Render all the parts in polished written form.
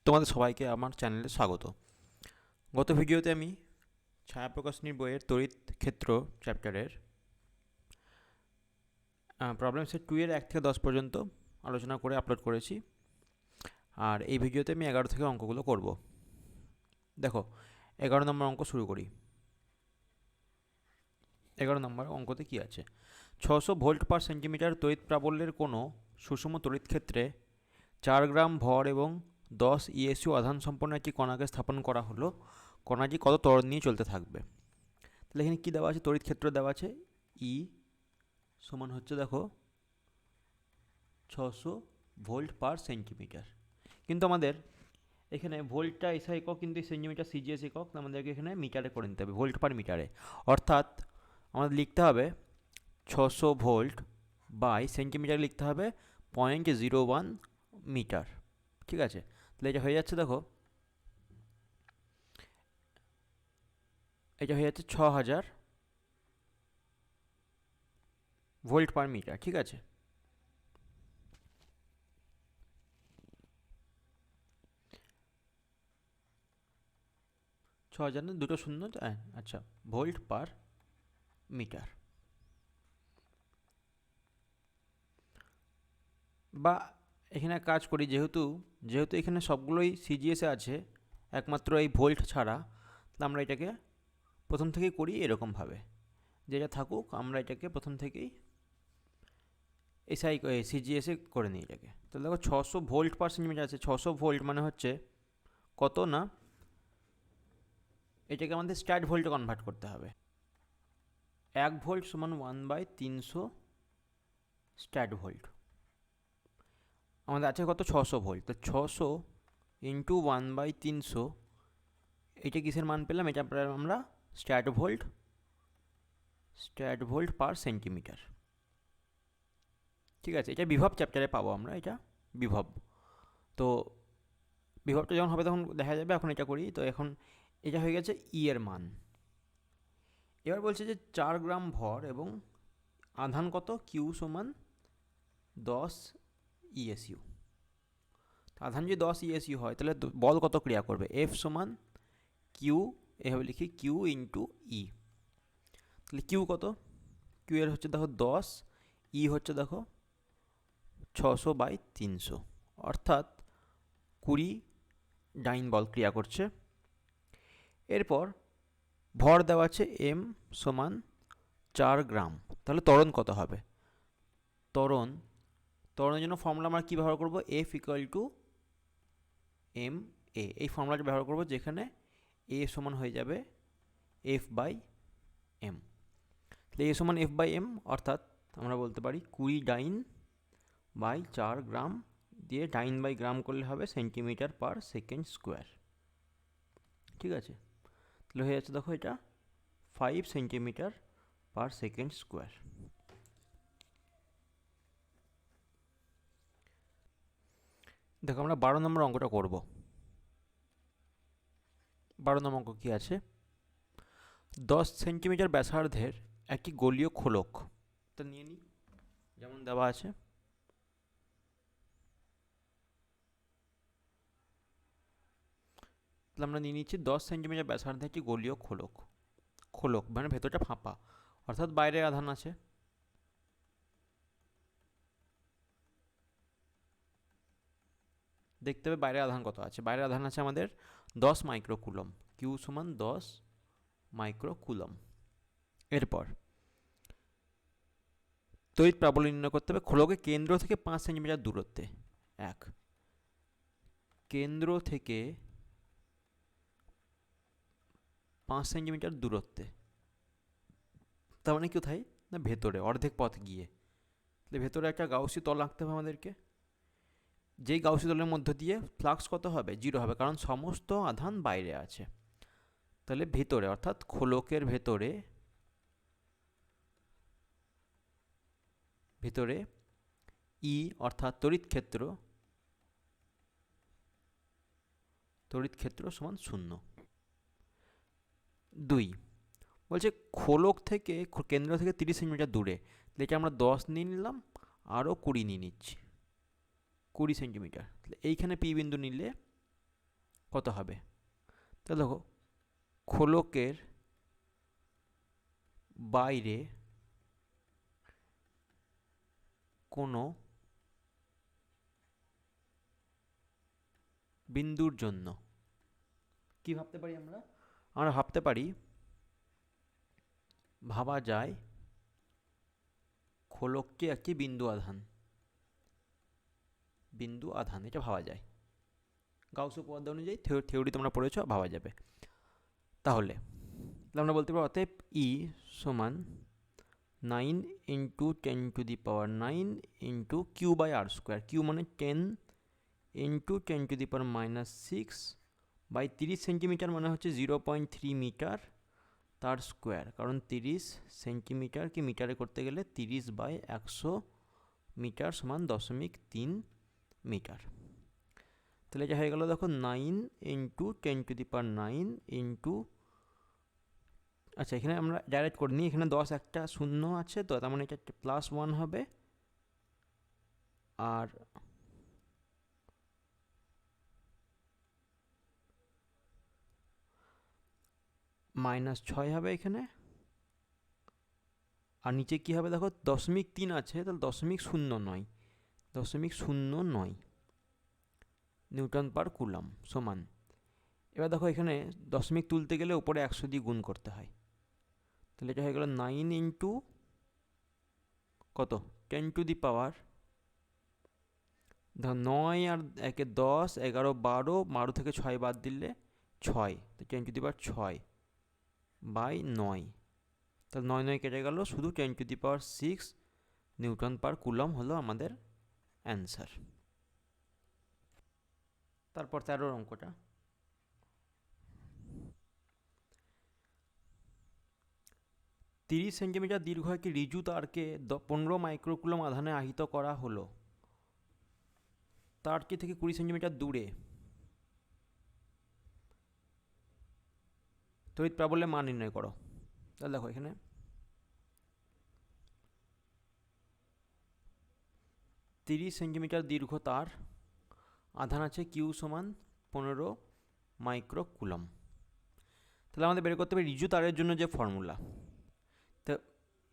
তোমাদের সবাইকে আমার চ্যানেলে স্বাগত। গত ভিডিওতে আমি ছায়া প্রকাশনীর বইয়ের তড়িৎ ক্ষেত্র চ্যাপ্টারের প্রবলেম সেট 2 এর 1 থেকে 10 পর্যন্ত আলোচনা করে আপলোড করেছি। আর এই ভিডিওতে আমি 11 থেকে অঙ্কগুলো করব। দেখো 11 নম্বর অঙ্ক শুরু করি। 11 নম্বর অঙ্কতে কি আছে? 600 ভোল্ট পার সেন্টিমিটার তড়িৎ প্রাবল্যের কোনো সুষম তড়িৎ ক্ষেত্রে 4 গ্রাম ভর এবং 10 ইএসইউ আধান সম্পন্ন একটি কণাকে স্থাপন করা হলো। কণাটি কত ত্বরণ নিয়ে চলতে থাকবে? তাহলে এখানে কী দেওয়া আছে? তড়িৎ ক্ষেত্র দেওয়া আছে ই সমান হচ্ছে দেখো 600 ভোল্ট পার সেন্টিমিটার। কিন্তু আমাদের এখানে ভোল্টটা এসআই একক, কিন্তু সেন্টিমিটার সিজিএস একক, আমাদেরকে এখানে মিটারে করে নিতে হবে, ভোল্ট পার মিটারে। অর্থাৎ আমাদের লিখতে হবে 600 ভোল্ট বাই সেন্টিমিটার লিখতে হবে 0.01 মিটার। ঠিক আছে, তাহলে এটা হয়ে যাচ্ছে, দেখো এটা হয়ে যাচ্ছে 6000 ভোল্ট পার মিটার। ঠিক আছে, ছ হাজার না, দুটো শূন্য, আচ্ছা, ভোল্ট পার মিটার। বা এখানে কাজ করি, যেহেতু এখানে সবগুলোই সিজিএসে আছে, একমাত্র এই ভোল্ট ছাড়া, তাহলে আমরা এটাকে প্রথম থেকেই করি এরকমভাবে, যেটা থাকুক আমরা এটাকে প্রথম থেকেই এসআই সিজিএসে করে নিই এটাকে। তাহলে দেখো 600 ভোল্ট পার সেন্টিমিটার আছে, 600 ভোল্ট মানে হচ্ছে কত না, এটাকে আমাদের স্ট্যাট ভোল্টে কনভার্ট করতে হবে। 1 ভোল্ট সমান 1/300 স্ট্যাট ভোল্ট। আমাদের আছে কত? 600 ভোল্ট। তো 600 ইন্টু 1/300, এটা কিসের মান পেলাম? এটা আমরা স্ট্যাট ভোল্ট পার সেন্টিমিটার। ঠিক আছে, এটা বিভব চ্যাপ্টারে পাবো আমরা, এটা বিভব। তো বিভবটা যখন হবে তখন দেখা যাবে, এখন এটা করি। তো এখন এটা হয়ে গেছে ই এর মান। এবার বলছে যে 4 গ্রাম ভর এবং আধান কত? কিউ সমান 10 ইএসইউ। আধান যদি 10 ইএসইউ হয়, তাহলে বল কত ক্রিয়া করবে? এফ সমান কিউ, এভাবে লিখি, কিউ ইন্টু ই। তাহলে কিউ কত? কিউ এর হচ্ছে দেখো 10, ই হচ্ছে দেখো 600/300, অর্থাৎ 20 ডাইন বল ক্রিয়া করছে। এরপর ভর দেওয়া আছে এম সমান 4 গ্রাম। তাহলে ত্বরণ কত হবে? ত্বরণের জন্য ফর্মুলা আমরা কী ব্যবহার করব? F equal to M A. এই ফর্মুলাটা ব্যবহার করব, যেখানে এ সমান হয়ে যাবে এফ বাই এম। তাহলে এ সমান এফ বাই এম, অর্থাৎ আমরা বলতে পারি 20 ডাইন বাই 4 গ্রাম, দিয়ে ডাইন বাই গ্রাম করলে হবে সেন্টিমিটার পার সেকেন্ড স্কোয়ার। ঠিক আছে, তাহলে হয়ে যাচ্ছে দেখো এটা 5 সেন্টিমিটার পার সেকেন্ড স্কোয়ার। দেখো আমরা 12 নম্বর অঙ্কটা করব। 12 নম্বর অঙ্ক কী আছে? 10 সেন্টিমিটার ব্যাসার্ধের একটি গোলীয় খোলক, তা নিয়ে নিই যেমন দেওয়া আছে। তাহলে আমরা নিয়ে নিচ্ছি 10 সেন্টিমিটার ব্যাসার্ধের একটি গোলীয় খোলক মানে ভেতরটা ফাঁপা, অর্থাৎ বাইরে আধান আছে। দেখতে হবে বাইরের আধান কত আছে। বাইরের আধান আছে আমাদের 10 মাইক্রোকুলম, কিউ সমান 10 মাইক্রোকুলম। এরপর তড়িৎ প্রাবল্য নির্ণয় করতে হবে। খোলকের কেন্দ্র থেকে 5 সেন্টিমিটার দূরত্বে, কেন্দ্র থেকে 5 সেন্টিমিটার দূরত্বে, তার মানে কোথায় না? ভেতরে, অর্ধেক পথ গিয়ে। তাহলে ভেতরে একটা গাউসি তল আঁকতে হবে আমাদেরকে। যেই গাউসি তলের মধ্য দিয়ে ফ্লাক্স কত হবে? 0 হবে, কারণ সমস্ত আধান বাইরে আছে। তাহলে ভেতরে, অর্থাৎ খোলকের ভেতরে ই অর্থাৎ তড়িৎ ক্ষেত্র সমান 0। 2 বলছে খোলক থেকে, কেন্দ্র থেকে 30 সেন্টিমিটার দূরে, তাহলে এটা আমরা 10 নিয়ে নিলাম, আরও 20 নিয়ে নিচ্ছি, 20 সেন্টিমিটার। তাহলে এইখানে পি বিন্দু নিলে কত হবে? তাহলে দেখো, খোলকের বাইরে কোনো বিন্দুর জন্য কি ভাবতে পারি আমরা? আমরা ভাবতে পারি, ভাবা যায় খোলককে একটি বিন্দু আধান, এটা ভাবা যায়। গাউস উপপাদ্য অনুযায়ী থিওরি তোমরা পড়েছো, ভাবা যাবে। তাহলে আমরা বলতে পারি অতএব ই সমান 9 into 10⁻9 into Q by R square. Q মানে 10 ইন্টু 10⁻6 বাই 30 সেন্টিমিটার মানে হচ্ছে 0.3 মিটার তার স্কোয়ার, কারণ 30 সেন্টিমিটারকে মিটারে করতে গেলে 30/100 মিটার সমান 0.3 মিটার। তাহলে এটা হয়ে গেল, দেখো 9 ইন্টু 10⁹ ইন্টু, আচ্ছা এখানে আমরা ডাইরেক্ট করে নিই, এখানে 10 একটা শূন্য আছে, তো তার মানে এটা +1 হবে, আর -6 হবে এখানে, আর নিচে কি হবে দেখো 0.3 আছে, তাহলে 0.09 0.09 নিউটন পার কুলাম সমান। এবার দেখো এখানে দশমিক তুলতে গেলে উপরে 100 দিয়ে গুণ করতে হয়, তাহলে এটা হয়ে গেল 9 ইন্টু কত 10⁻, দেখো 9 আর 1 10, 11 12, 12 থেকে 6 বাদ দিলে 6, তো 10⁻6/9, তাহলে 9 9 কেটে গেল, শুধু 10⁶ নিউটন পার কুলম হলো আমাদের অ্যান্সার। তারপর 13 অঙ্কটা, 30 সেন্টিমিটার দীর্ঘ একটি ঋজু তারকে 15 মাইক্রোকুলম আধানে আহিত করা হলো। তারটি থেকে 20 সেন্টিমিটার দূরে তড়িৎ প্রাবল্যের মান নির্ণয় করো। তাহলে দেখো এখানে 30 সেন্টিমিটার দীর্ঘ তার, আধান আছে কিউ সমান 15 মাইক্রোকুলম। তাহলে আমাদের বের করতে হবে ঋজু তারের জন্য যে ফর্মুলা। তো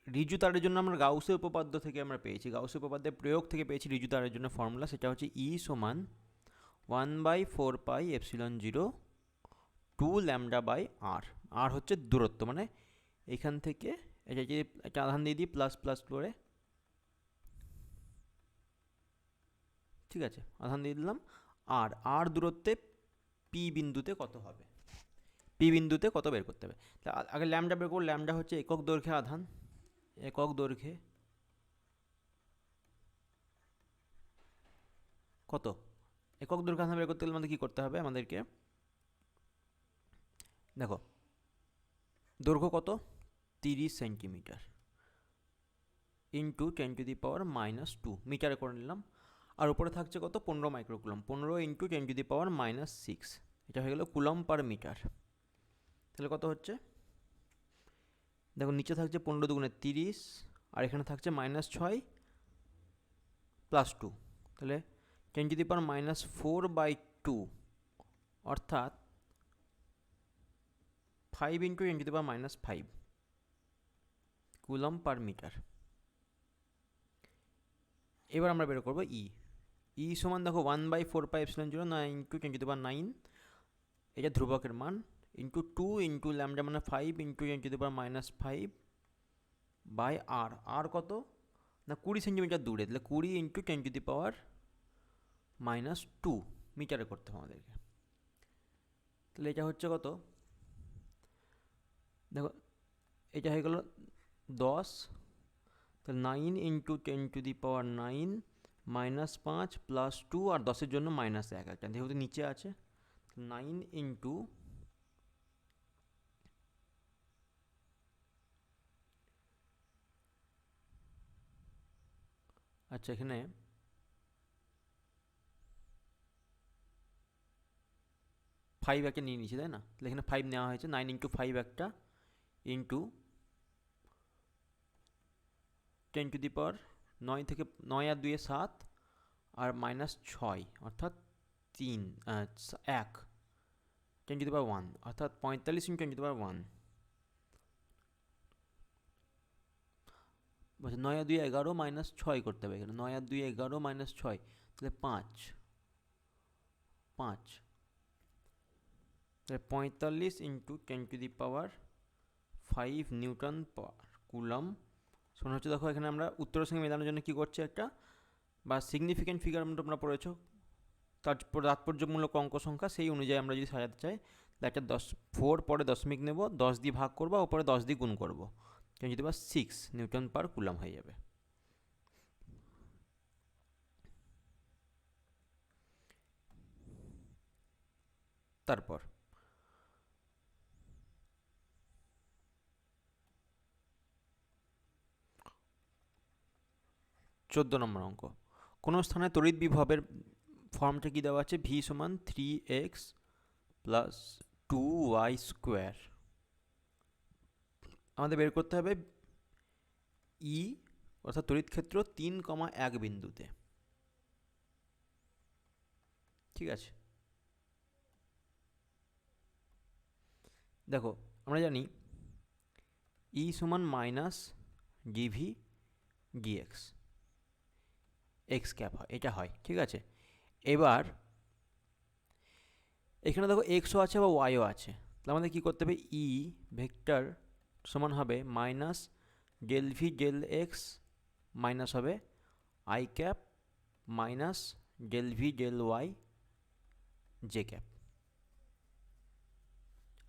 ঋজু তারের জন্য আমরা গাউসের উপপাদ্য থেকে আমরা পেয়েছি, গাউসের উপপাদ্যের প্রয়োগ থেকে পেয়েছি ঋজু তারের জন্য ফর্মুলা, সেটা হচ্ছে ই সমান 1/4πε0 2 λ/r। আর হচ্ছে দূরত্ব, মানে এখান থেকে এটা যে একটা আধান দিয়ে দিই প্লাস প্লাস করে, ঠিক আছে, আধান দিয়ে দিলাম, আর দূরত্বে পি বিন্দুতে কত হবে, পি বিন্দুতে কত বের করতে হবে। আগে ল্যামডা বের করবো। ল্যামডা হচ্ছে একক দৈর্ঘ্যে আধান, একক দৈর্ঘ্যে কত, একক দৈর্ঘ্যে আধান বের করতে গেলে আমাদের কী করতে হবে, আমাদেরকে দেখো দৈর্ঘ্য কত 30 সেন্টিমিটার ইন্টু 10⁻² মিটারে করে নিলাম, আর উপরে থাকছে কত 15 মাইক্রোকুলম, 15 ইন্টু 10⁻6, এটা হয়ে গেল কুলম পার মিটার। তাহলে কত হচ্ছে দেখো, নিচে থাকছে 15 দুগুণে 30, আর এখানে থাকছে -6 +2, তাহলে 10⁻⁻4/2 অর্থাৎ 5 ইন্টু 10⁻⁵ কুলম পার মিটার। এবার আমরা বের করবো ই সমান দেখো 1/4πε0 9 ইন্টু 10⁻9, এটা ধ্রুবকের মান, ইন্টু 2 ইন্টু ল্যামডা মানে 5 ইন্টু 10⁻⁵/r। আর কত না 20 সেন্টিমিটার দূরে, তাহলে 20 ইন্টু 10⁻² মিটারে করতে হবে আমাদেরকে। তাহলে এটা হচ্ছে কত দেখো, এটা হয়ে গেল 10, তাহলে 9 ইন্টু 10⁻9 -5 +2, আর 10-এর জন্য -1 একটা, যেহেতু নিচে আছে 9 ইন্টু, আচ্ছা এখানে 5 একটা নিয়ে নিয়েছি তাই না, তাহলে এখানে 5 নেওয়া হয়েছে, 9 ইন্টু 5 একটা ইন্টু 10⁻9 থেকে 9 আর 2 7, আর -6 অর্থাৎ 1, 10⁻1, অর্থাৎ 45 × 10⁻1। বলছে 9 আর 2 11 মাইনাস 6 করতে হবে এখানে। 9 আর 2 11 মাইনাস 6, তাহলে 5 5, তাহলে 45 × 10⁻5 নিউটন পার কুলম। শোনা হচ্ছে, দেখো এখানে আমরা উত্তরের সঙ্গে মেলানোর জন্য কী করছি, একটা বা সিগনিফিক্যান্ট ফিগার তোমরা পড়েছো, তারপর তাৎপর্যমূলক অঙ্ক সংখ্যা, সেই অনুযায়ী আমরা যদি সাজাতে চাই, তাহলে একটা 4 পরে দশমিক নেব, 10 দিয়ে ভাগ করবো, ওপরে 10 দিয়ে গুণ করবো, 10⁻6 নিউটন পার কুলম হয়ে যাবে। তারপর 14 নম্বর অঙ্ক। কোনো স্থানে তড়িৎ বিভবের ফর্মটা কি দেওয়া আছে, ভি সমান 3x প্লাস 2y স্কোয়ার। আমাদের বের করতে হবে ই, অর্থাৎ তড়িৎ ক্ষেত্র 3,1 বিন্দুতে। ঠিক আছে, দেখো আমরা জানি ই সমান minus dV dx, x cap হয়, এটা হয়। ঠিক আছে, এবার এখানে দেখো এক্সও আছে বা ওয়াইও আছে, তাহলে আমাদের কী করতে হবে, ই ভেক্টর সমান হবে minus del V del x minus হবে i cap minus del V del y j cap.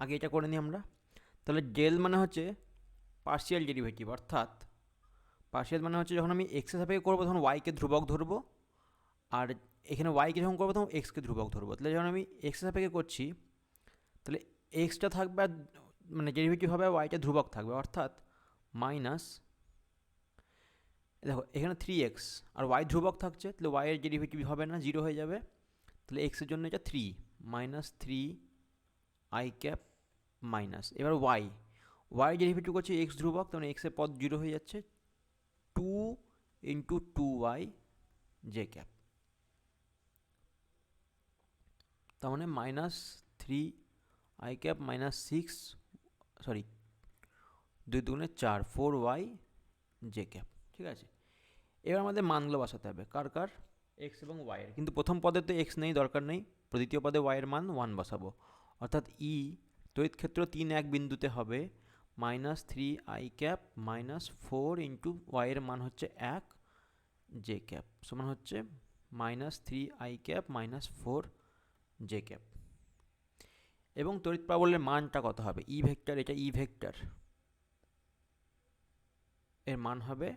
আগে এটা করে নিই আমরা। তাহলে ডেল মানে হচ্ছে পার্শিয়াল ডেরিভেটিভ, অর্থাৎ পার্শিয়াল মানে হচ্ছে যখন আমি এক্সের সাপেক্ষে করবো তখন ওয়াইকে ধ্রুবক ধরবো, আর এখানে ওয়াইকে যখন করবো তখন এক্সকে ধ্রুবক ধরবো। তাহলে যখন আমি এক্সের সাপেক্ষে করছি, তাহলে এক্সটা থাকবে আর মানে ডেরিভেটিভ হবে, ওয়াইটা ধ্রুবক থাকবে, অর্থাৎ মাইনাস, দেখো এখানে 3x আর ওয়াই ধ্রুবক থাকছে, তাহলে ওয়াইয়ের ডেরিভেটিভ হবে না, 0 হয়ে যাবে। তাহলে এক্সের জন্য এটা 3 মাইনাস 3 আই ক্যাপ মাইনাস, এবার ওয়াই ডেরিভেটিভ করছে এক্স ধ্রুবক, তাহলে এক্সের পদ 0 হয়ে যাচ্ছে, 2 × 2y জে ক্যাপ, তার মানে minus 3 I cap minus 6, sorry 2 দুগুণে 4, 4y জে ক্যাপ। ঠিক আছে, এবার আমাদের মানগুলো বসাতে হবে, কার কার, এক্স এবং ওয়াইয়ের। কিন্তু প্রথম পদে তো এক্স নেই, দরকার নেই, দ্বিতীয় পদে ওয়াইয়ের মান 1 বসাবো, অর্থাৎ ই তড়িৎ ক্ষেত্র 3,1 বিন্দুতে হবে মাইনাস 3 আই ক্যাপ মাইনাস 4 × ওয়াইয়ের মান হচ্ছে 1 জে ক্যাপ সমান হচ্ছে minus 3 I cap minus 4 J cap. এবং তড়িৎ প্রাবল্যের মানটা কত হবে, ই ভেক্টর, এটা ই ভেক্টর, এর মান হবে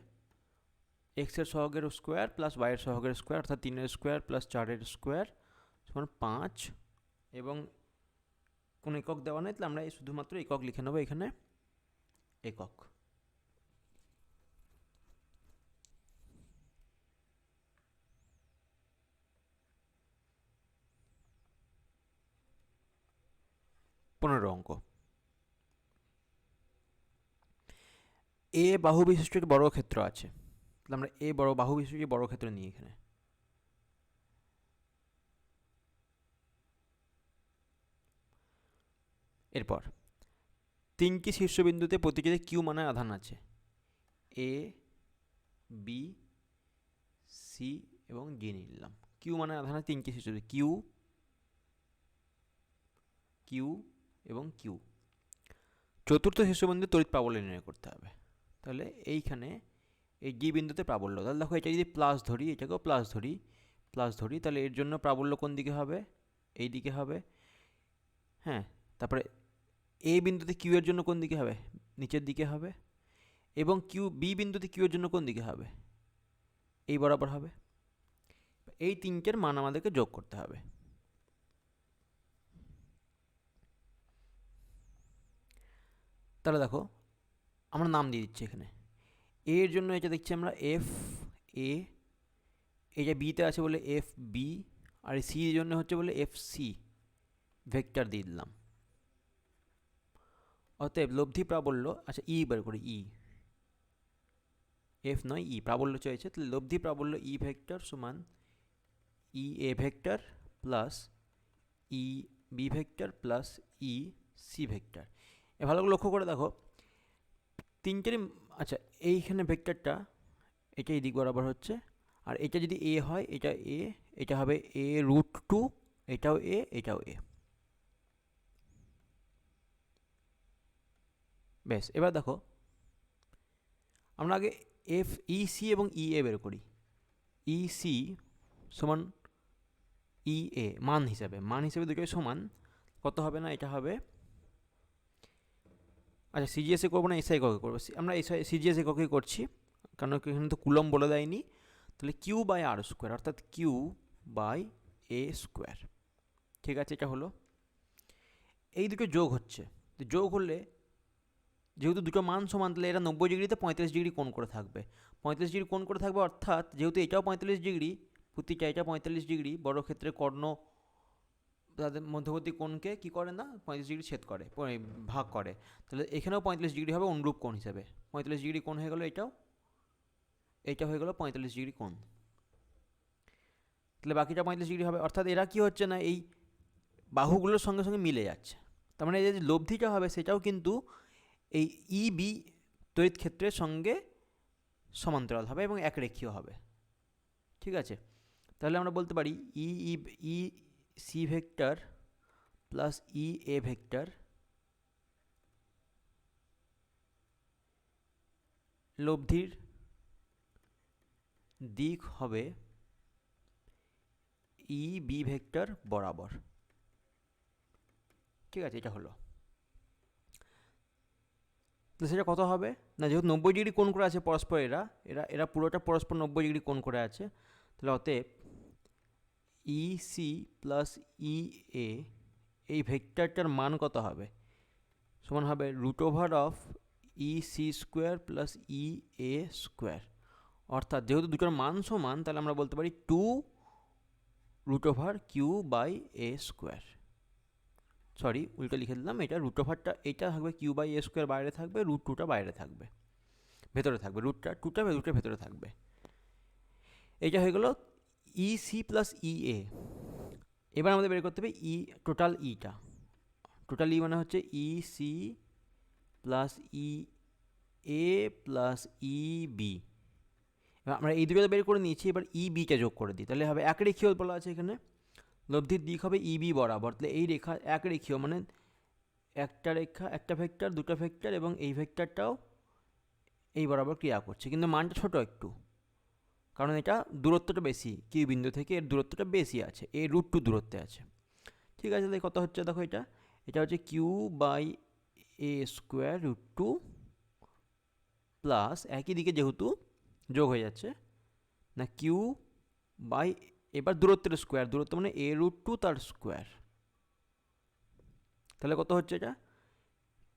এক্সের সহগের স্কোয়ার প্লাস ওয়াইয়ের সহগের স্কোয়ার, অর্থাৎ 3-এর স্কোয়ার প্লাস 4-এর স্কোয়ার সমান 5। এবং কোনো একক দেওয়া নেই, তাহলে আমরা শুধুমাত্র একক লিখে নেবো এখানে, একক। পনেরো অঙ্ক। এ বাহু বিশিষ্ট একটি বড় ক্ষেত্র আছে, তাহলে আমরা এ বড় বাহু বিশিষ্ট বড় ক্ষেত্র নিই এখানে। এরপর 3টি শীর্ষবিন্দুতে প্রতিটিতে কিউ মানের আধান আছে, এ বি সি এবং ডি নিলাম। কিউ মানের আধান আছে 3টি শীর্ষবিন্দু, কিউ কিউ এবং কিউ। চতুর্থ শীর্ষবিন্দু তড়িৎ প্রাবল্য নির্ণয় করতে হবে। তাহলে এইখানে এই ডি বিন্দুতে প্রাবল্য, তাহলে দেখো এটা যদি প্লাস ধরি, এটাকেও প্লাস ধরি, তাহলে এর জন্য প্রাবল্য কোন দিকে হবে, এই দিকে হবে। হ্যাঁ, তারপরে এ বিন্দুতে কিউ এর জন্য কোন দিকে হবে, নিচের দিকে হবে। এবং কিউ বি বিন্দুতে কিউ এর জন্য কোন দিকে হবে, এই বরাবর হবে। এই তিনটের মান আমাদেরকে যোগ করতে হবে। তাহলে দেখো আমরা নাম দিয়ে দিচ্ছি এখানে, এর জন্য এটা দেখছি আমরা এফ এ, এটা বিতে আছে বলে এফ বি, আর সি এর জন্য হচ্ছে বলে এফ সি, ভেক্টর দিয়ে দিলাম। অতএব লব্ধি প্রাবল্য, আচ্ছা ই বের করি, ই এফ নয় ই প্রাবল্য চাইছে, তাহলে লব্ধি প্রাবল্য ই ভেক্টর সমান E A vector plus E B vector plus E C vector. এ ভালো করে লক্ষ্য করে দেখো তিনটেরই, আচ্ছা এইখানে ভেক্টরটা এটা এই দিক বরাবর হচ্ছে, আর এটা যদি এ হয় এটা এ, এটা হবে এ রুট টু, এটাও এ, এটাও এ। বেশ, এবার দেখো আমরা আগে এফ ই সি এবং ই এ বের করি। ই সি সমান ই এ মান হিসেবে দুটোই সমান, কত হবে না এটা হবে, আচ্ছা সিজিএস এ করবো না এসআই এককে করবো, আমরা এসআই সিজিএস এককেই করছি কারণ এখানে তো কুলম বলে দেয়নি। তাহলে কিউ বাই আর স্কোয়ার অর্থাৎ কিউ বাই এ স্কোয়ার। ঠিক আছে, এটা হলো। এই দুটো যোগ হচ্ছে, তো যোগ হলে যেহেতু দুটো মান সমান তাহলে এরা 90 ডিগ্রিতে 45 ডিগ্রি কোণ করে থাকবে। 45 ডিগ্রি কোণ করে থাকবে অর্থাৎ যেহেতু এটাও 45 ডিগ্রি, প্রতিটা এটা 45 ডিগ্রি, বড় ক্ষেত্রে কর্ণ তাদের মধ্যবর্তী কোণকে কী করে না 45 ডিগ্রি ছেদ করে, ভাগ করে। তাহলে এখানেও 45 ডিগ্রি হবে অনুরূপ কোণ হিসেবে। 45 ডিগ্রি কোণ হয়ে গেলো এটাও, এইটা হয়ে গেলো 45 ডিগ্রি কোণ। তাহলে বাকিটা 45 ডিগ্রি হবে, অর্থাৎ এরা কি হচ্ছে না এই বাহুগুলোর সঙ্গে সঙ্গে মিলে যাচ্ছে। তার মানে এই যে লব্ধিটা হবে সেটাও কিন্তু এই ই বি তড়িৎ ক্ষেত্রের সঙ্গে সমান্তরাল হবে এবং একরেখীয় হবে। ঠিক আছে, তাহলে আমরা বলতে পারি E E C vector plus E A vector লব্ধির দিক হবে ই বি ভেক্টর বরাবর। ঠিক আছে, এটা হলো। তো সেটা কত হবে না, যেহেতু 90 ডিগ্রি কোণ করে আছে পরস্পর, এরা এরা এরা পুরোটা পরস্পর 90 ডিগ্রি কোণ করে আছে, তাহলে অতএব ই সি প্লাস ই এ এই ভেক্টরটার মান কত হবে, সমান হবে root over of E C square plus E A square. অর্থাৎ যেহেতু দুটোর মান সমান তাহলে আমরা বলতে পারি 2 root over Q by A square. Sorry উল্টো লিখে দিলাম, এটা রুট ওভারটা এটা থাকবে কিউ বাই এ স্কোয়ার বাইরে থাকবে, রুট টুটা বাইরে থাকবে, ভেতরে থাকবে, রুটটা ভেতরে থাকবে। এইটা হয়ে গেল ই সি প্লাস ই এ। এবার আমাদের বের করতে হবে ই টোটাল ইটা, টোটাল ই মানে হচ্ছে ই সি প্লাস ই এ প্লাস ই বি। আমরা এই দুটো বের করে নিয়েছি, এবার ই বিটা যোগ করে দিই, তাহলে হবে একরেখীয় বলা আছে এখানে, লব্ধির দিক হবে ই বি বরাবর। তাহলে এই রেখা একরেখীয় মানে একটা রেখা একটা ভেক্টর দুটো ভেক্টর এবং এই ভেক্টরটাও এই বরাবর ক্রিয়া করছে, কিন্তু মানটা ছোট একটু, কারণ এটা দূরত্বটা বেশি, কিউ বিন্দু থেকে এর দূরত্বটা বেশি আছে, এ রুট টু দূরত্বে আছে। ঠিক আছে, তাহলে কত হচ্ছে দেখো, এটা এটা হচ্ছে Q by A square root two plus একই দিকে যেহেতু যোগ হয়ে যাচ্ছে না কিউ বাই, এবার দূরত্বের স্কোয়ার, দূরত্ব মানে এ রুট টু তার স্কোয়ার। তাহলে কত হচ্ছে এটা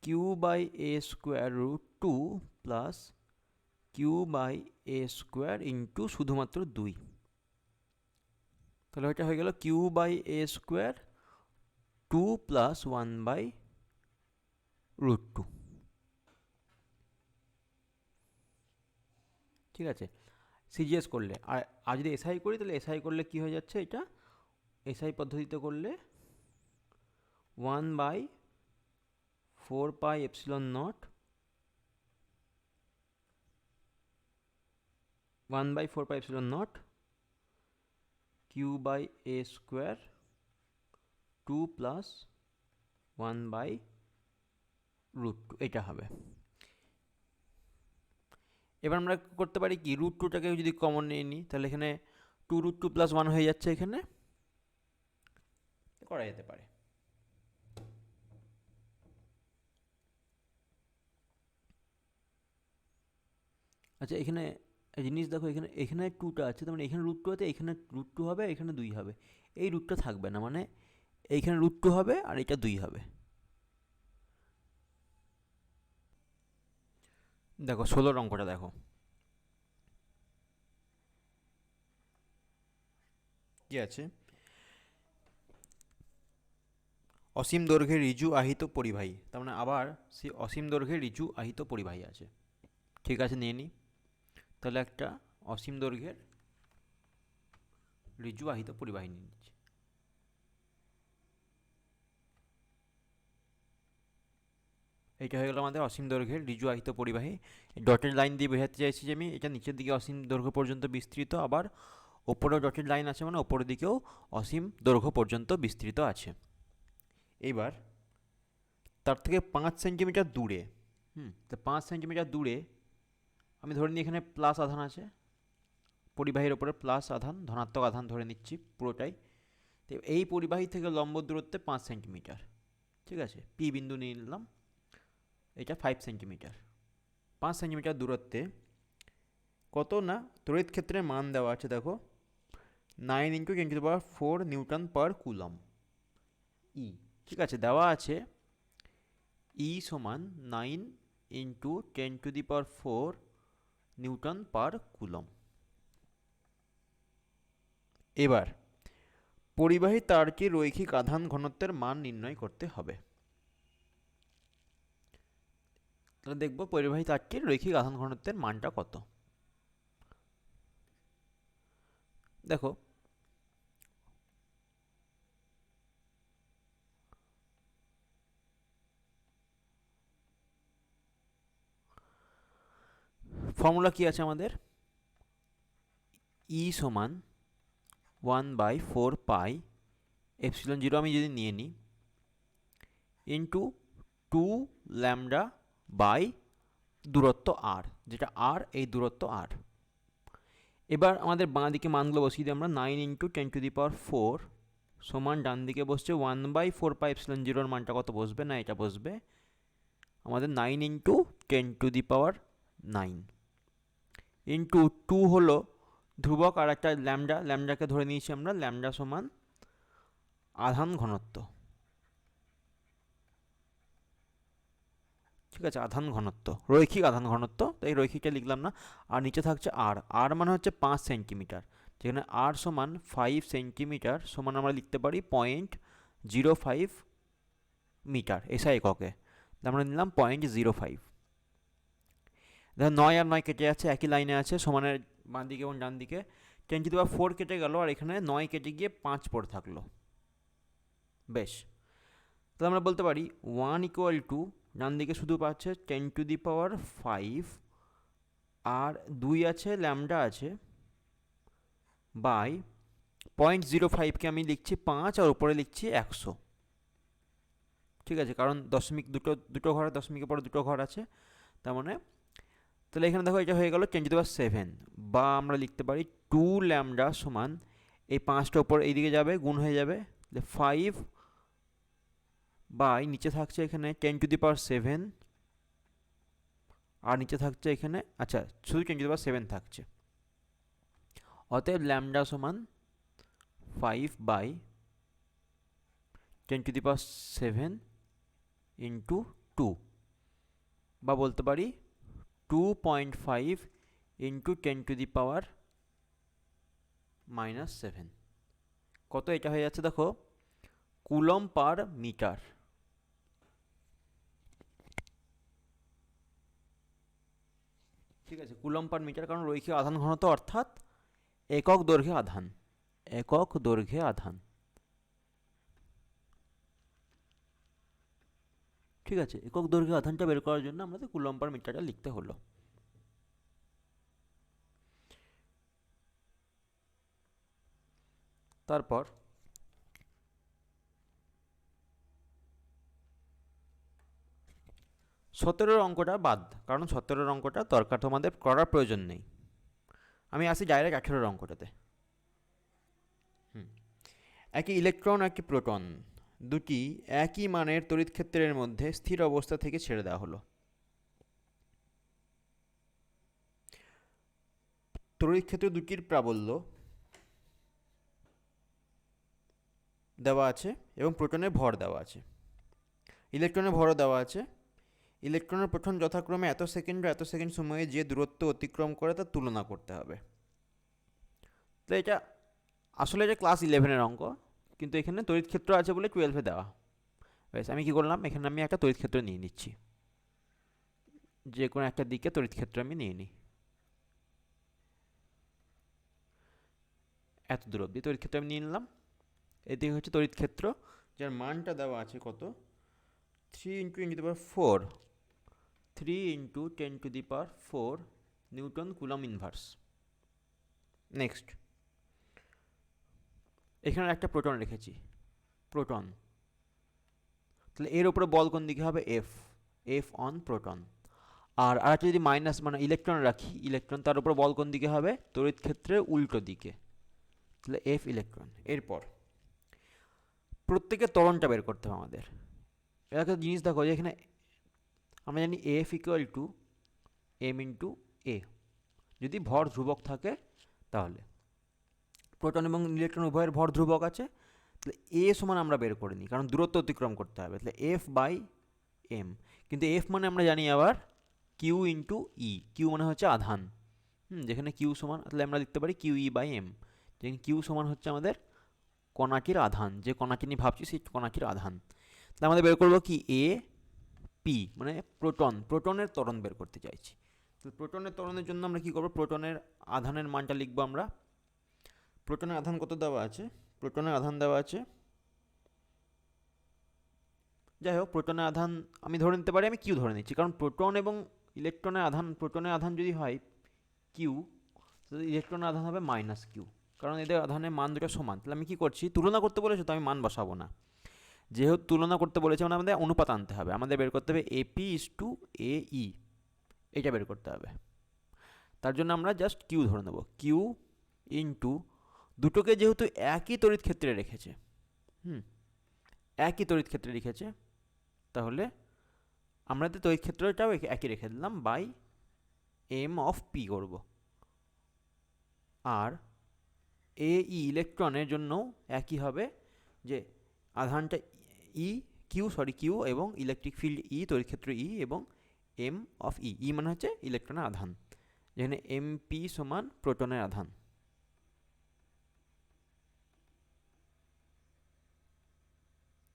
Q by A square root two plus Q by A square into শুধুমাত্র 2। তাহলে এটা হয়ে গেল Q by A square 2 plus 1 by root two. ঠিক আছে, সিজিএস করলে আর যদি এসআই করি তাহলে এসআই করলে কি হয়ে যাচ্ছে, এটা এসআই পদ্ধতিতে করলে 1 by 4 pi epsilon naught 1 by 4 pi epsilon naught Q by A square 2 plus 1 by root two, এটা হবে। এবার আমরা করতে পারি কি, রুট টুটাকে যদি কমন নিয়ে নিই তাহলে এখানে 2 রুট টু প্লাস 1 হয়ে যাচ্ছে, এখানে করা যেতে পারে। আচ্ছা এখানে জিনিস দেখো, এখানে এখানে 2টা আছে, তার মানে এখানে রুট টু আছে, এখানে রুট টু হবে, এখানে 2 হবে, এই রুটটা থাকবে না, মানে এইখানে রুট টু হবে আর এটা 2 হবে। দেখো 16 অঙ্কটা দেখো কি আছে, অসীম দৈর্ঘ্যের ঋজু আহিত পরিবাহী, তার মানে আবার সেই অসীম দৈর্ঘ্যের ঋজু আহিত পরিবাহী আছে। ঠিক আছে, নিয়ে নিই তাহলে একটা অসীম দৈর্ঘ্যের ঋজু আহিত পরিবাহী নিয়ে নিচ্ছি। এটা হয়ে গেল আমাদের অসীম দৈর্ঘ্যের ঋজু আহিত পরিবাহী। ডটেড লাইন দিয়ে বোঝাতে চাইছি যে আমি এটা নিচের দিকে অসীম দৈর্ঘ্য পর্যন্ত বিস্তৃত, আবার ওপরেও ডটেড লাইন আছে মানে ওপরের দিকেও অসীম দৈর্ঘ্য পর্যন্ত বিস্তৃত আছে। এইবার তার থেকে 5 সেন্টিমিটার দূরে, তো 5 সেন্টিমিটার দূরে আমি ধরে নিই এখানে প্লাস আধান আছে, পরিবাহীর ওপরে প্লাস আধান, ধনাত্মক আধান ধরে নিচ্ছি পুরোটাই। তো এই পরিবাহী থেকে লম্ব দূরত্বে 5 সেন্টিমিটার, ঠিক আছে, পি বিন্দু নিয়ে নিলাম, এটা 5 সেন্টিমিটার। 5 সেন্টিমিটার দূরত্বে কত না তড়িৎ ক্ষেত্রের মান দেওয়া আছে, দেখো 9 × 10⁴ নিউটন পার কুলম ই, ঠিক আছে, দেওয়া আছে ই সমান 9 × 10⁴ নিউটন পার কুলম। এবার পরিবাহী তারটির রৈখিক আধান ঘনত্বের মান নির্ণয় করতে হবে। তাহলে দেখব পরিবাহী তারটির রৈখিক আধান ঘনত্বের মানটা কত। দেখো ফর্মুলা কি আছে আমাদের, ই সমান 1/4 পাই এপসিলন 0 আমি যদি নিয়ে নিই ইন্টু 2 ল্যামডা বাই দূরত্ব আর, যেটা আর এই দূরত্ব আর। এবার আমাদের বাঁ দিকে মানগুলো বসিয়ে দিই আমরা, 9 × 10⁴ সমান ডান দিকে বসছে 1/4 পাই এপসিলন 0-র মানটা কত বসবে না, এটা বসবে আমাদের 9 × 10⁹ ইন্টু 2 হলো ধ্রুবক আর একটা ল্যামডা, ল্যামডাকে ধরে নিয়েছি আমরা, ল্যামডা সমান আধান ঘনত্ব, ঠিক আছে, আধান ঘনত্ব, রৈখিক আধান ঘনত্ব, তো এই রৈখিকটা লিখলাম না। আর নিচে থাকছে আর, আর মানে হচ্ছে 5 সেন্টিমিটার, যেখানে আর সমান 5 সেন্টিমিটার সমান আমরা লিখতে পারি 0.05 মিটার এসআই এককে, আমরা নিলাম 0.05। দেখো 9 আর 9 কেটে যাচ্ছে, একই লাইনে আছে, সমানের বাঁ দিকে এবং ডান দিকে। 10⁴ কেটে গেল আর এখানে 9 কেটে গিয়ে 5 পড়ে থাকলো। বেশ, তাহলে আমরা বলতে পারি 1 = ডান দিকে শুধু পাচ্ছে 10⁵ আর 2 আছে, ল্যামডা আছে, বাই 0.05কে আমি লিখছি 5 আর উপরে লিখছি 100, ঠিক আছে, কারণ দশমিক দুটো ঘর, দশমিকের পরে দুটো ঘর আছে, তার মানে তাহলে এখানে দেখো এটা হয়ে গেল 10⁷, বা আমরা লিখতে পারি 2 ল্যামডা সমান এই 5টা উপর এইদিকে যাবে, গুণ হয়ে যাবে 5 বাই নিচে থাকছে এখানে 10⁷, আর নিচে থাকছে এখানে, আচ্ছা শুধু 10⁷ থাকছে, অতএব ল্যামডা সমান 5 বাই 10⁷ ইন্টু 2, বা বলতে পারি 2.5 ইন্টু 10⁻⁻7, কত এটা হয়ে যাচ্ছে দেখো, কুলম পার মিটার, ঠিক আছে, কুলম পার মিটার, কারণ রৈখিক আধান ঘনত্ব অর্থাৎ একক দৈর্ঘ্যে আধান, একক দৈর্ঘ্যে আধান, ঠিক আছে, একক দৈর্ঘ্যে আধানটা বের করার জন্য আমাদের কুলম পার মিটারটা লিখতে হলো। তারপর 17-র অঙ্কটা বাদ, কারণ 17-র অঙ্কটা দরকার তোমাদের করার প্রয়োজন নেই। আমি আসি ডাইরেক্ট 18-র অঙ্কটাতে। একই ইলেকট্রন একটি প্রোটন দুটি একই মানের তড়িৎ ক্ষেত্রের মধ্যে স্থির অবস্থা থেকে ছেড়ে দেওয়া হলো। তড়িৎ ক্ষেত্র দুটির প্রাবল্য দেওয়া আছে এবং প্রোটনের ভর দেওয়া আছে, ইলেকট্রনের ভরও দেওয়া আছে। ইলেকট্রনের প্রোটন যথাক্রমে এত সেকেন্ড বা এত সেকেন্ড সময়ে যে দূরত্ব অতিক্রম করে তার তুলনা করতে হবে। তো এটা আসলে এটা ক্লাস 11-এর অঙ্ক, কিন্তু এখানে তড়িৎ ক্ষেত্র আছে বলে 12-এ দেওয়া। বেশ, আমি কি করলাম, এখানে আমি একটা তড়িৎ ক্ষেত্র নিয়ে নিচ্ছি, যে কোনো একটা দিকে তড়িৎ ক্ষেত্র আমি নিয়ে নিই, এত দূর অব্দি তড়িৎ ক্ষেত্র আমি নিয়ে নিলাম। এদিকে হচ্ছে তড়িৎ ক্ষেত্র, যার মানটা দেওয়া আছে কত, 3 × 10⁴ 3 × 10⁴ নিউটন কুলম ইনভার্স। নেক্সট, এখানে একটা প্রোটন রেখেছি, প্রোটন, তাহলে এর উপরে বল কোন দিকে হবে? F on proton. আর আরেকটা যদি মাইনাস মানে ইলেকট্রন রাখি, ইলেকট্রন, তার উপরে বল কোন দিকে হবে? তড়িৎ ক্ষেত্রের উল্টো দিকে, তাহলে এফ ইলেকট্রন। এরপর প্রত্যেকের ত্বরণটা বের করতে হবে আমাদের। একটা জিনিস দেখো যে এখানে আমরা জানি F equal to M into A, যদি ভর ধ্রুবক থাকে তাহলে। প্রোটন এবং ইলেকট্রন উভয়ের ভর ধ্রুবক আছে, তাহলে এ সমান আমরা বের করে নিই, কারণ দূরত্ব অতিক্রম করতে হবে, তাহলে এফ বাই এম। কিন্তু এফ মানে আমরা জানি আবার কিউ ইন্টু ই, কিউ মানে হচ্ছে আধান। যেখানে কিউ সমান, তাহলে আমরা লিখতে পারি কিউ ই বাই এম, যেখানে কিউ সমান হচ্ছে আমাদের কণাটির আধান, যে কণাটি নিয়ে ভাবছি সেই কণাটির আধান। তাহলে আমাদের বের করবো কি? এ পি মানে প্রোটন, প্রোটনের ত্বরণ বের করতে চাইছি। তো প্রোটনের ত্বরণের জন্য আমরা কি করবো? প্রোটনের আধানের মানটা লিখবো আমরা। প্রোটনের আধান কত দেওয়া আছে? প্রোটনের আধান দেওয়া আছে, যাই হোক প্রোটনের আধান আমি ধরে নিতে পারি, আমি কিউ ধরে নিচ্ছি, কারণ প্রোটন এবং ইলেকট্রনের আধান, প্রোটনের আধান যদি হয় কিউ, ইলেকট্রনের আধান হবে মাইনাস কিউ, কারণ এদের আধানের মান দুটো সমান। তাহলে আমি কি করছি? তুলনা করতে বলেছে তো আমি মান বসাবো না, যেহেতু তুলনা করতে বলেছে মানে আমাদের অনুপাত আনতে হবে, আমাদের বের করতে হবে এপি ইস টু এ ই, এটা বের করতে হবে। তার জন্য আমরা জাস্ট কিউ ধরে নেব, কিউ ইন্টু দুটোকে যেহেতু একই তড়িৎ ক্ষেত্রে রেখেছে, একই তড়িৎ ক্ষেত্রে রেখেছে, তাহলে আমরা তো তড়িৎ ক্ষেত্রটাও একই রেখে দিলাম, বাই এম অফ পি করব। আর এ ই ইলেকট্রনের জন্য একই হবে, যে আধানটা ই কিউ এবং ইলেকট্রিক ফিল্ড ই, তড়িৎ ক্ষেত্র ই এবং এম অফ ই মানে হচ্ছে ইলেকট্রনের আধান, যেখানে এম পি সমান প্রোটনের আধান।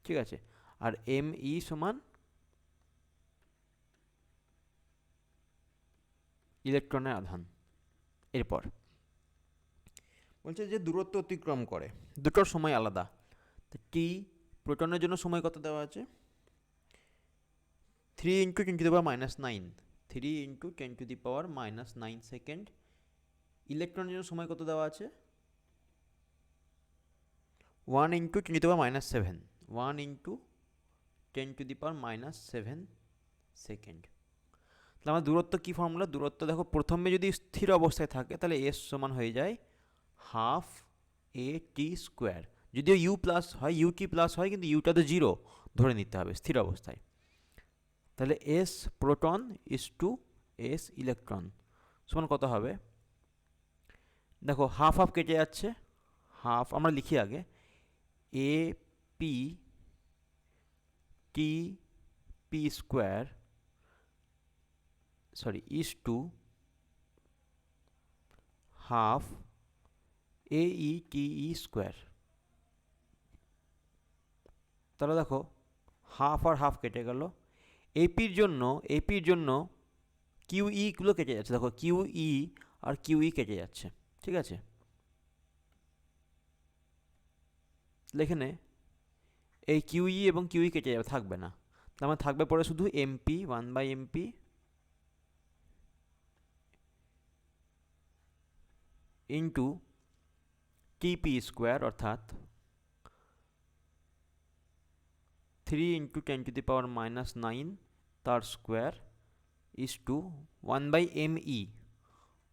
ঠিক আছে, আর এম ই সমান ইলেকট্রনের আধান। এরপর বলছে যে দূরত্ব অতিক্রম করে, দুটোর সময় আলাদা। তো টি প্রোটনের জন্য সময় কত দেওয়া আছে? 3 × 10⁻৯, 3 × 10⁻৯ সেকেন্ড। ইলেকট্রনের জন্য সময় কত দেওয়া আছে? 1 × 10⁻7, 1 × 10⁻7 সেকেন্ড। তাহলে আমার দূরত্ব কী ফর্মুলা? দূরত্ব দেখো, প্রথমে যদি স্থির অবস্থায় থাকে তাহলে এস সমান হয়ে যায় হাফ এ টি স্কোয়ার, যদিও ইউ প্লাস হয়, ইউ টি প্লাস হয়, কিন্তু ইউটা তো জিরো ধরে নিতে হবে স্থির অবস্থায়। তাহলে S proton is to S electron সমান কত হবে? দেখো হাফ হাফ কেটে যাচ্ছে, হাফ আমরা লিখি আগে, A P T P square is to half A E T E square. তাহলে দেখো হাফ আর হাফ কেটে গেল, এপির জন্য কিউ ইগুলো কেটে যাচ্ছে, দেখো কিউ ই আর কিউ ই কেটে যাচ্ছে। ঠিক আছে, এখানে এই কিউ ই এবং কিউ ই কেটে যাবে, থাকবে না, তার মানে থাকবে পরে শুধু এমপি, 1/mp ইন্টু টিপি স্কোয়ার, অর্থাৎ 3 × 10⁻৯ তার square is to 1/me,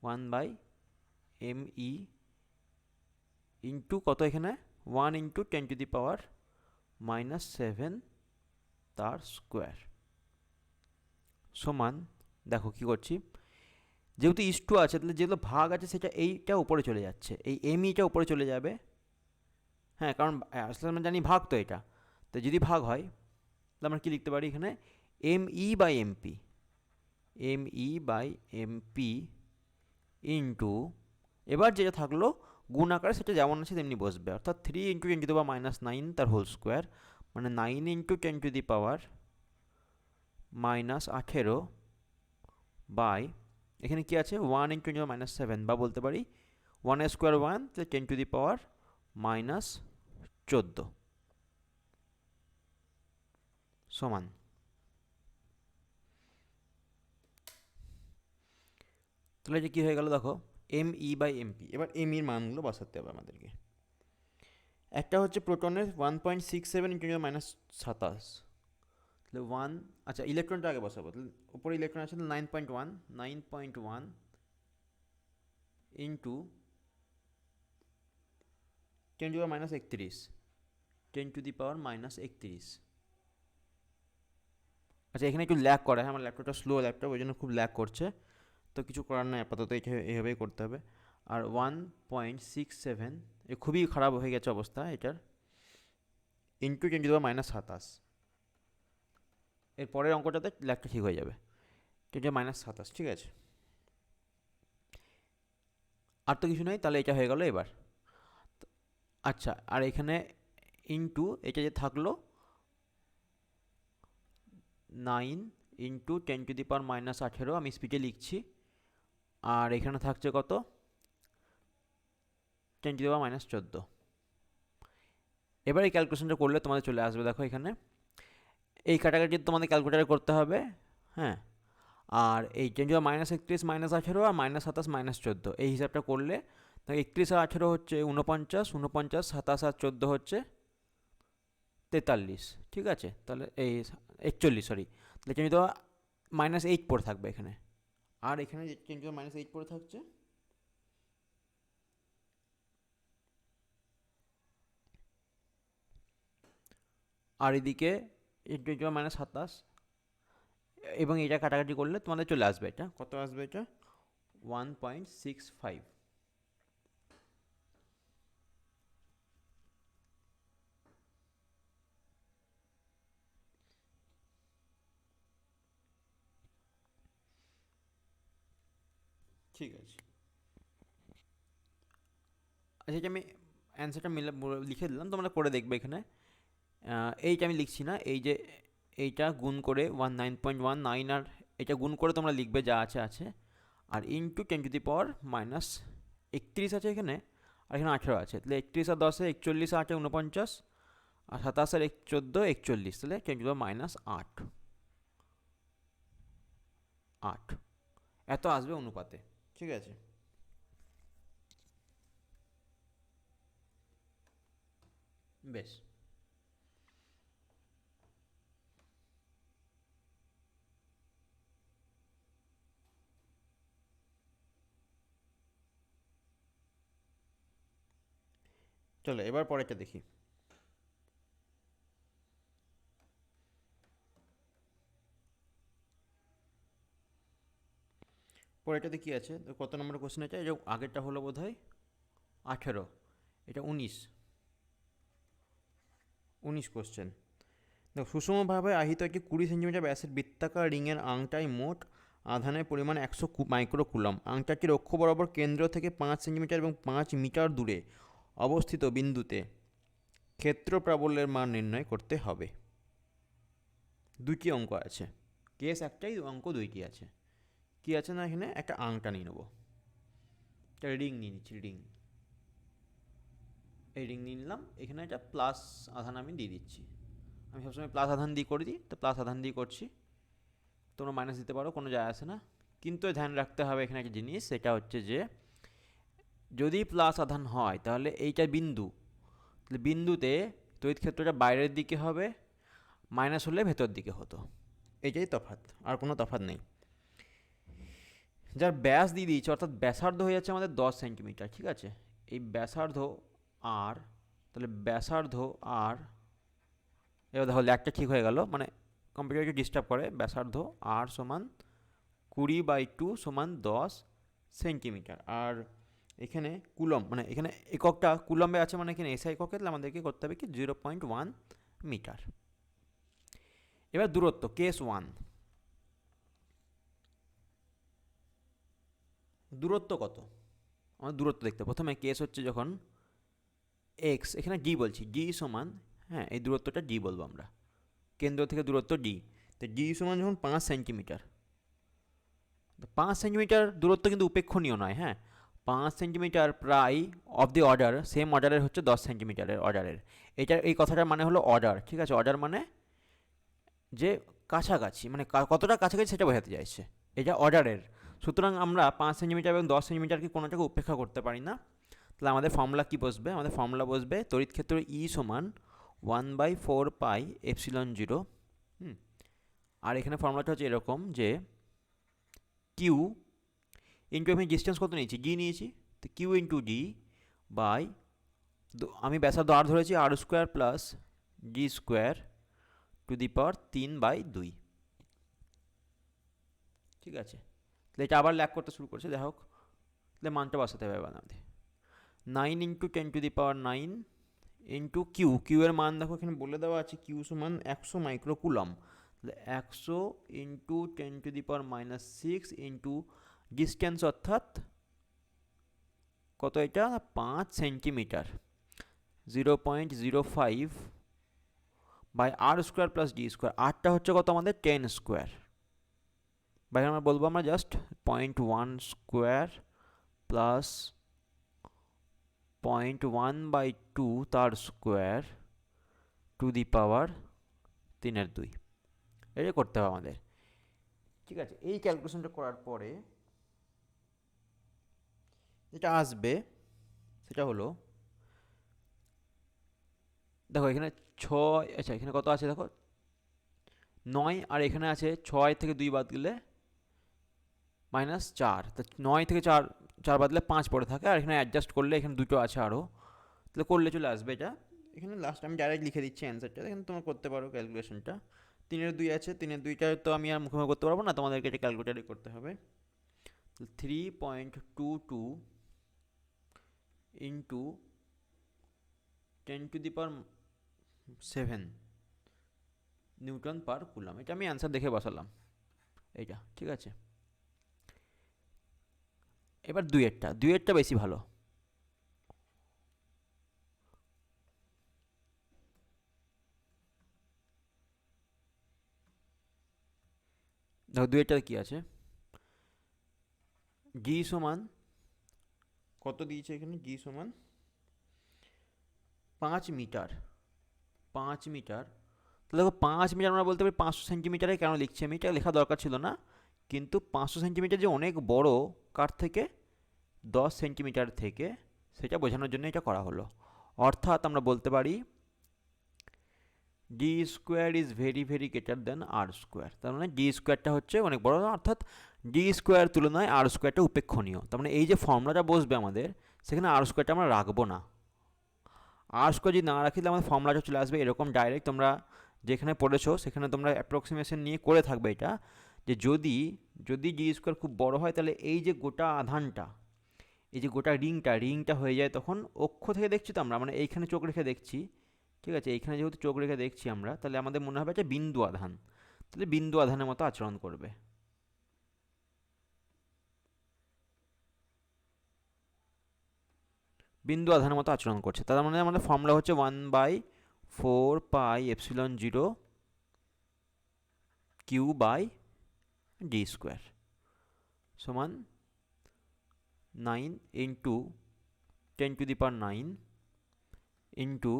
1/me into কত এখানে? 1 × 10⁻7 তার স্কোয়ার সমান, দেখো কি করছি, যেহেতু ইস টু আছে তাহলে যেগুলো ভাগ আছে সেটা এইটা উপরে চলে যাচ্ছে, এই এমইটা উপরে চলে যাবে। হ্যাঁ, কারণ আসলে আমরা জানি ভাগ তো এটা, তো যদি ভাগ হয় তাহলে আমরা কী লিখতে পারি এখানে? ME by MP, ME by MP into, এবার যেটা থাকলো গুণ আকারে সেটা যেমন আছে তেমনি বসবে, অর্থাৎ 3 × 10⁻৯ তার হোল স্কোয়ার, মানে 9 × 10⁻−18 বাই, এখানে কি আছে? 1 × 10⁻7, বা বলতে পারি 1 স্কোয়ার 1, 10⁻−14 সমান তাহলে যে কী হয়ে গেল দেখো, এম ই বাই এমপি। এবার এম ইর মানগুলো বসাতে হবে আমাদেরকে। একটা হচ্ছে প্রোটনের 1.67 × 10⁻²৭। তাহলে আচ্ছা ইলেকট্রনটা আগে বসাবো। তাহলে উপরে ইলেকট্রন আছে 9.1 ইন্টু 10⁻31, 10⁻31। আচ্ছা এখানে একটু ল্যাগ করে, হ্যাঁ আমার ল্যাপটপটা স্লো ল্যাপটপ, ওই জন্য খুব ল্যাগ করছে, তো কিছু করার নাই, আপাতত এইভাবেই করতে হবে। আর 1.67, খুবই খারাপ হয়ে গেছে অবস্থা এটার, ইন্টু 10⁻২৭। এর পরের অঙ্কটাতে ল্যাগটা ঠিক হয়ে যাবে, 10⁻২৭, ঠিক আছে। আর তো কিছু নাই, তাহলে এটা হয়ে গেল এবার। আচ্ছা আর এখানে ইন্টু এটা যে থাকলো 9 ইন্টু 10⁻−18, আমি স্পিডে লিখছি। আর এখানে থাকছে কত, 10⁻14। এবার এই ক্যালকুলেশনটা করলে তোমাদের চলে আসবে, দেখো এখানে এই কাটাকাটি তোমাদের ক্যালকুলেটারে করতে হবে, হ্যাঁ। আর এই 10⁻31 -18 আর -27 -14, এই হিসাবটা করলে 31 আর 18 হচ্ছে 49, 27 আর 14 হচ্ছে 43, ঠিক আছে। তাহলে এই 41, সরি, তাহলে 10⁻8 পড়ে থাকবে এখানে। আর এখানে 10⁻8 পড়ে থাকছে, আর এদিকে 10⁻27, এবং এটা কাটাকাটি করলে তোমাদের চলে আসবে, এটা কত আসবে, এটা 1.65। ঠিক আছে, আচ্ছা এটা আমি অ্যান্সারটা লিখে দিলাম, তোমরা করে দেখবে এখানে। এইটা আমি লিখছি না, এই যে এইটা গুণ করে 9.19, আর এটা গুণ করে তোমরা লিখবে যা আছে আছে, আর ইন্টু 10⁻31 আছে এখানে, আর এখানে 18 আছে, তাহলে 31 আর 10, 41 আর 8, 49, আর 27 আর 14, 41, তাহলে 10⁻8, এত আসবে অনুপাতে, ঠিক আছে। বেশ, চলো এবার পরেরটা দেখি। পরেরটাতে কি আছে, কত নম্বর কোশ্চেন আছে, এই যে আগেরটা হলো বোধ হয় 18, এটা 19 কোশ্চেন। দেখো, সুষমভাবে আহিত একটি 20 সেন্টিমিটার ব্যাসের বৃত্তাকার রিংয়ের আংটায় মোট আধানের পরিমাণ 100 মাইক্রোকুলম। আংটাটির অক্ষ বরাবর কেন্দ্র থেকে 5 সেন্টিমিটার এবং 5 মিটার দূরে অবস্থিত বিন্দুতে ক্ষেত্র প্রাবল্যের মান নির্ণয় করতে হবে। দুইটি অঙ্ক আছে, কেস একটাই, অঙ্ক দুইটি আছে। কি আছে না, এখানে একটা আংটা নিয়ে নেবো, একটা রিং নিয়ে নিচ্ছি, এই রিং নিয়ে নিলাম, এখানে একটা প্লাস আধান আমি দিয়ে দিচ্ছি। আমি সবসময় প্লাস আধান দিয়ে করে দিই, তো প্লাস আধান দিয়ে করছি, তোমরা মাইনাস দিতে পারো, কোনো যায় আসে না। কিন্তু ধ্যান রাখতে হবে এখানে একটা জিনিস, সেটা হচ্ছে যে যদি প্লাস আধান হয় তাহলে এইটা বিন্দু, তাহলে বিন্দুতে তড়িৎ ক্ষেত্রটা বাইরের দিকে হবে, মাইনাস হলে ভেতর দিকে হতো, এটাই তফাৎ, আর কোনো তফাৎ নেই। যার ব্যাস দিয়ে দিয়েছে, অর্থাৎ ব্যাসার্ধ হয়ে যাচ্ছে আমাদের 10 সেন্টিমিটার, ঠিক আছে। এই ব্যাসার্ধ আর, তাহলে ব্যাসার্ধ আর, এবার দেখো ল্যাগটা ঠিক হয়ে গেল, মানে কম্পিউটারকে ডিস্টার্ব করে। ব্যাসার্ধ আর সমান 20/2 সমান 10 সেন্টিমিটার। আর এখানে কুলম, মানে এখানে এককটা কুলম্বে আছে, মানে এখানে এসআই এককে, তাহলে আমাদেরকে করতে হবে কি 0.1 মিটার। এবার দূরত্ব কেস 1, দূরত্ব কত, আমাদের দূরত্ব দেখতে প্রথমে কেস হচ্ছে যখন এক্স, এখানে ডি বলছি, ডি সমান, হ্যাঁ এই দূরত্বটা ডি বলবো আমরা, কেন্দ্র থেকে দূরত্ব ডি, তো ডি সমান যখন 5 সেন্টিমিটার, 5 সেন্টিমিটার দূরত্ব কিন্তু উপেক্ষণীয় নয়, হ্যাঁ 5 সেন্টিমিটার প্রায় অফ দি অর্ডার, সেম অর্ডারের হচ্ছে 10 সেন্টিমিটারের অর্ডারের, এটা এই কথাটার মানে হলো অর্ডার, ঠিক আছে। অর্ডার মানে যে কাছাকাছি, মানে কতটা কাছাকাছি সেটা বোঝাতে চাইছে, এটা অর্ডারের। সুতরাং আমরা 5 সেন্টিমিটার এবং 10 সেন্টিমিটারকে কোনোটাকে উপেক্ষা করতে পারি না। তাহলে আমাদের ফর্মুলা কি বসবে? আমাদের ফর্মুলা বসবে তড়িৎ ক্ষেত্র ই সমান 1/4πε0। আর এখানে ফর্মুলাটা হচ্ছে এরকম যে কিউ ইন্টু, আমি ডিস্টেন্স কত নিয়েছি? জি নিয়েছি, তো কিউ ইন্টু ডি বাই, আমি ব্যাসার্ধ আর ধরেছি, R square plus g square to the power 3/2। ঠিক আছে, তাহলে এটা আবার ল্যাক করতে শুরু করছে, যাই হোক, তাহলে মানটা বসাতে হবে আমাদের। 9 ইন্টু 10⁹ ইন্টু কিউ, কিউ এর মান দেখো এখানে বলে দেওয়া আছে, কিউ সমান 100 মাইক্রোকুলম। তাহলে 100 ইন্টু 10⁻⁻6 ইন্টু ডিস্টেন্স, অর্থাৎ কত এটা? 5 centimetre, 0.05 by R square plus D square. আরটা হচ্ছে কত আমাদের? 10 স্কোয়ার বাই, আমরা বলবো আমরা জাস্ট 0.1 স্কোয়ার প্লাস 0.1/2 তার স্কোয়ার টু দি পাওয়ার 3/2। এটা করতে হবে আমাদের। ঠিক আছে, এই ক্যালকুলেশনটা করার পরে যেটা আসবে সেটা হলো, দেখো এখানে 6, আচ্ছা এখানে কত আছে দেখো 9, আর এখানে আছে 6 থেকে 2 বাদ দিলে -4, তো 9 থেকে 4 বাদ দিলে 5 পড়ে থাকে, আর এখানে অ্যাডজাস্ট করলে এখানে দুটো আছে আরও, তাহলে করলে চলে আসবে এটা। এখানে লাস্ট আমি ডাইরেক্ট লিখে দিচ্ছি অ্যান্সারটা, এখানে তোমরা করতে পারো ক্যালকুলেশনটা। 3/2 আছে, 3/2টা তো আমি আর মুখে করতে পারবো না, তোমাদেরকে এটা ক্যালকুলেটারে করতে হবে। 3.22 ইন্টু 10⁻7 নিউটন পার কুলম, এটা আমি অ্যান্সার দেখে বসালাম এইটা। ঠিক আছে, এবার দুইয়েরটা বেশি ভালো। দেখো দুইয়েরটা কি আছে, জি সমান কত দিয়েছে এখানে? জি সমান 5 মিটার। 5 মিটার, তাহলে দেখো 5 মিটার আমরা বলতে পারি 500 সেন্টিমিটারে কেন লিখছি আমি? এটা লেখা দরকার ছিল না, কিন্তু 500 সেন্টিমিটার যে অনেক বড়, কার থেকে? 10 সেন্টিমিটার থেকে, সেটা বোঝানোর জন্য এটা করা হলো। অর্থাৎ আমরা বলতে পারি D square is very very greater than R square. তার মানে ডি স্কোয়ারটা হচ্ছে অনেক বড়, অর্থাৎ ডি স্কোয়ার তুলনায় আর স্কোয়ারটা উপেক্ষণীয়। তার মানে এই যে ফর্মুলাটা বসবে আমাদের, সেখানে আর স্কোয়ারটা আমরা রাখবো না। আর স্কোয়ার যদি না রাখি, তাহলে আমাদের ফর্মুলাটা চলে আসবে এরকম ডাইরেক্ট। তোমরা যেখানে পড়েছো সেখানে তোমরা অ্যাপ্রক্সিমেশন নিয়ে করে থাকবে এটা, যে যদি যদি ডি স্কোয়ার খুব বড় হয়, তাহলে এই যে গোটা আধানটা, এই যে গোটা রিংটা হয়ে যায় তখন অক্ষ থেকে দেখছি তো আমরা, মানে এইখানে চোখ রেখে দেখছি। ঠিক আছে, এইখানে যেহেতু চোখ রেখে দেখছি আমরা, তাহলে আমাদের মনে হবে একটা বিন্দু আধান, তাহলে বিন্দু আধানের মতো আচরণ করবে। বিন্দু আধানের মতো আচরণ করছে, তার মানে আমাদের ফর্মুলা হচ্ছে 1/4πε0 কিউ বাই ডি স্কোয়ার সমান 9 ইন্টু 10⁹9 ইন্টু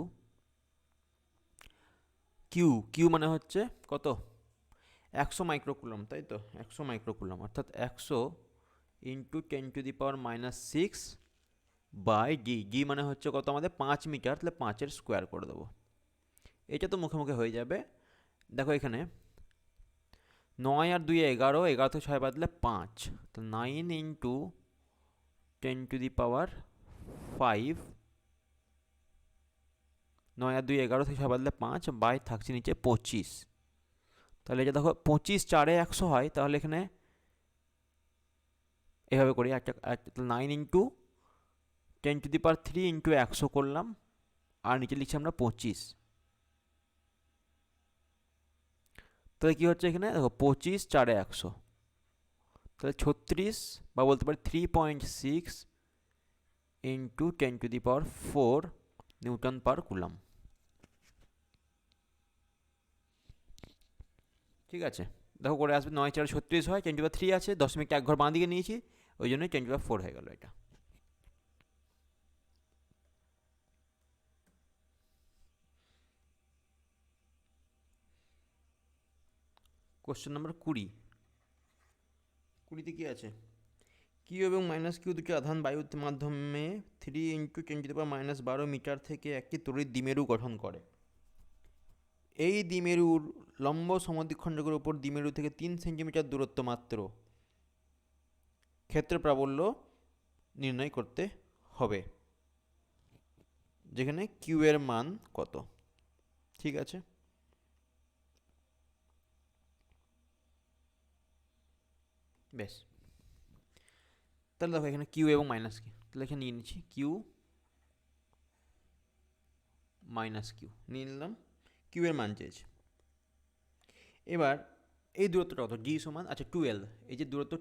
কিউ মানে হচ্ছে কত? 100 মাইক্রোকুলম, তাই তো? 100 মাইক্রোকুলম, অর্থাৎ 100 ইন্টু 10⁻⁻6 বাই ডি মানে হচ্ছে কত আমাদের? 5 মিটার, তাহলে 5-এর স্কোয়ার করে দেবো। এটা তো মুখে মুখে হয়ে যাবে। দেখো এখানে 9 আর 2 11, 11 থেকে 6 বাদলে 5, তো 9 ইন্টু 10⁻5, 9 আর 2 11 থেকে 6 বাদলে 5 বাই থাকছে নিচে 25। তাহলে এটা দেখো 25 4-এ 100 হয়, তাহলে এখানে এভাবে করি একটা 9 ইন্টু 10⁻³ ইন্টু 100 করলাম, আর নিচে লিখছি আমরা 25। তাহলে কী হচ্ছে এখানে দেখো 25 4-এ 100, তাহলে 36, বা বলতে পারি 3.6 ইন্টু 10⁻⁴ নিউটন পার কুলম। ঠিক আছে, দেখো করে আসবে 9 4 36 হয়, 10⁻³ আছে, দশমিকটা এক ঘর বাঁ দিকে নিয়েছি, ওই জন্যই 10⁻⁴ হয়ে গেল এটা। কোশ্চেন নম্বর 20, 20তে কী আছে, কিউ এবং মাইনাস কিউ দুটি আধান বায়ুর মাধ্যমে 3 × 10⁻12 মিটার থেকে একটি তড়িৎ দ্বিমেরু গঠন করে। এই দ্বিমেরুর লম্ব সমদ্বিখণ্ডকের উপর দ্বিমেরু থেকে 3 সেন্টিমিটার দূরত্ব মাত্র। ক্ষেত্র প্রাবল্য নির্ণয় করতে হবে, যেখানে কিউ এর মান কত। ঠিক আছে, বেশ। তাহলে দেখো এখানে কিউ এবং মাইনাস কি, তাহলে এখানে নিয়ে নিচ্ছি কিউ মাইনাস কিউ নিয়ে নিলাম, কিউ এর মান চেয়েছে। এবার এই দূরত্বটা কত, জি সমান, আচ্ছা 2L, এই যে দূরত্ব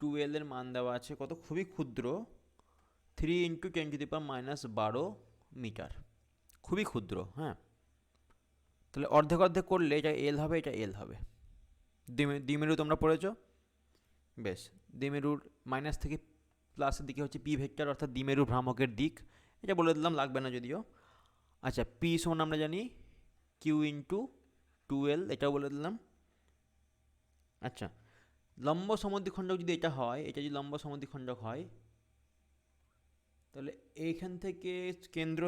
2L এর মান দেওয়া আছে কত, খুবই ক্ষুদ্র, 3 × 10⁻12 মিটার, খুবই ক্ষুদ্র। হ্যাঁ, তাহলে অর্ধেক অর্ধেক করলে এটা এল হবে, এটা এল হবে। দ্বিমেরু তোমরা পড়েছ, বেশ। দ্বিমেরুর মাইনাস থেকে প্লাসের দিকে হচ্ছে পি ভেক্টর, অর্থাৎ দ্বিমেরু ভ্রামকের দিক, এটা বলে দিলাম, লাগবে না যদিও। আচ্ছা, পি সমান আমরা জানি কিউ ইন্টু 2L, এটাও বলে দিলাম। আচ্ছা, লম্ব সমদ্বিখণ্ডক যদি এটা হয়, এটা যদি লম্ব সমদ্বিখণ্ডক হয়, তাহলে এইখান থেকে কেন্দ্র